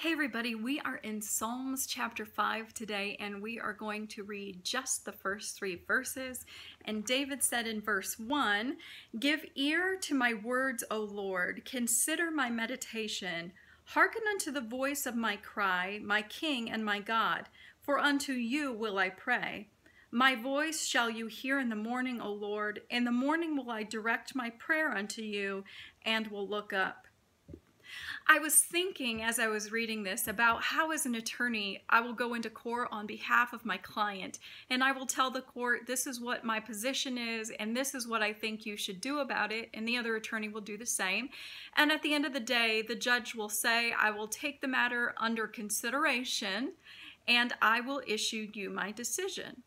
Hey everybody, we are in Psalms chapter 5 today, and we are going to read just the first 3 verses. And David said in verse 1, "Give ear to my words, O Lord, consider my meditation. Hearken unto the voice of my cry, my King and my God, for unto you will I pray. My voice shall you hear in the morning, O Lord. In the morning will I direct my prayer unto you, and will look up." I was thinking as I was reading this about how, as an attorney, I will go into court on behalf of my client and I will tell the court, this is what my position is and this is what I think you should do about it, and the other attorney will do the same. And at the end of the day, the judge will say, I will take the matter under consideration and I will issue you my decision.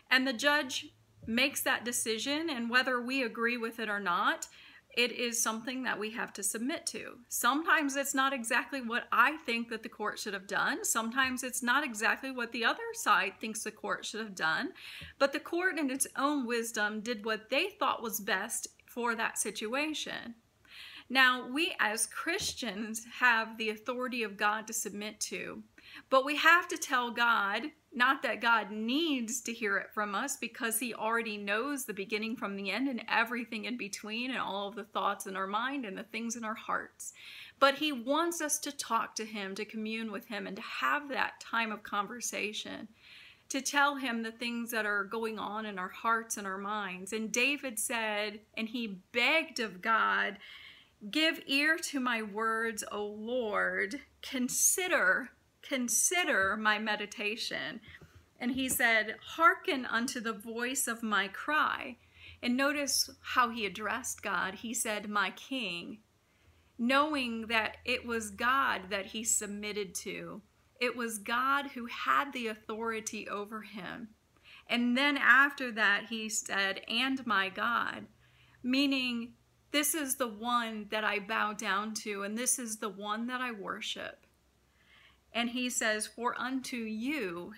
And the judge makes that decision, and whether we agree with it or not, it is something that we have to submit to. Sometimes it's not exactly what I think that the court should have done. Sometimes it's not exactly what the other side thinks the court should have done. But the court, in its own wisdom, did what they thought was best for that situation. Now, we as Christians have the authority of God to submit to, but we have to tell God, not that God needs to hear it from us, because he already knows the beginning from the end and everything in between and all of the thoughts in our mind and the things in our hearts. But he wants us to talk to him, to commune with him, and to have that time of conversation, to tell him the things that are going on in our hearts and our minds. And David said, and he begged of God, "Give ear to my words, O Lord, consider my meditation." And he said, "Hearken unto the voice of my cry." And notice how he addressed God. He said, "My King," knowing that it was God that he submitted to. It was God who had the authority over him. And then after that, he said, "And my God," meaning this is the one that I bow down to, and this is the one that I worship. And he says, "For unto you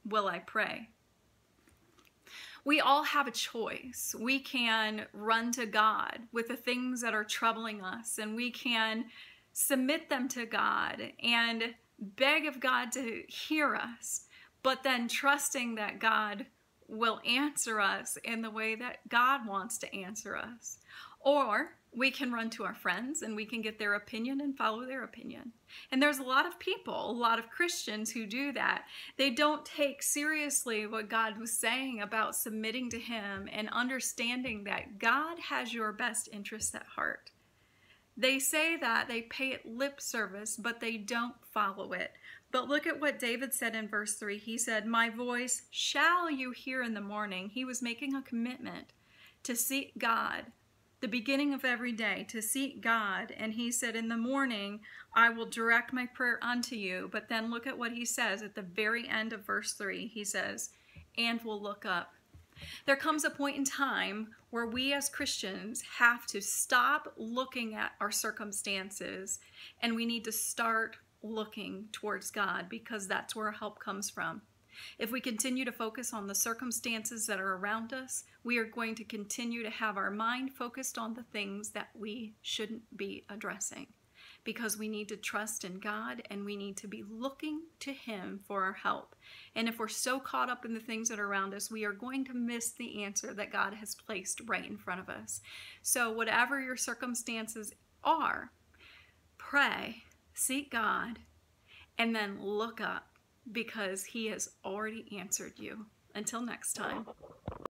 will I pray." We all have a choice. We can run to God with the things that are troubling us, and we can submit them to God and beg of God to hear us, but then trusting that God will answer us in the way that God wants to answer us. Or we can run to our friends and we can get their opinion and follow their opinion. And there's a lot of people, a lot of Christians who do that. They don't take seriously what God was saying about submitting to him and understanding that God has your best interests at heart. They say that, they pay it lip service, but they don't follow it. But look at what David said in verse 3. He said, "My voice shall you hear in the morning." He was making a commitment to seek God, the beginning of every day, to seek God. And he said, "In the morning, I will direct my prayer unto you." But then look at what he says at the very end of verse 3. He says, "And will look up." There comes a point in time where we as Christians have to stop looking at our circumstances, and we need to start looking towards God, because that's where our help comes from. If we continue to focus on the circumstances that are around us, we are going to continue to have our mind focused on the things that we shouldn't be addressing, because we need to trust in God and we need to be looking to him for our help. And if we're so caught up in the things that are around us, we are going to miss the answer that God has placed right in front of us. So whatever your circumstances are, pray, seek God, and then look up, because he has already answered you. Until next time.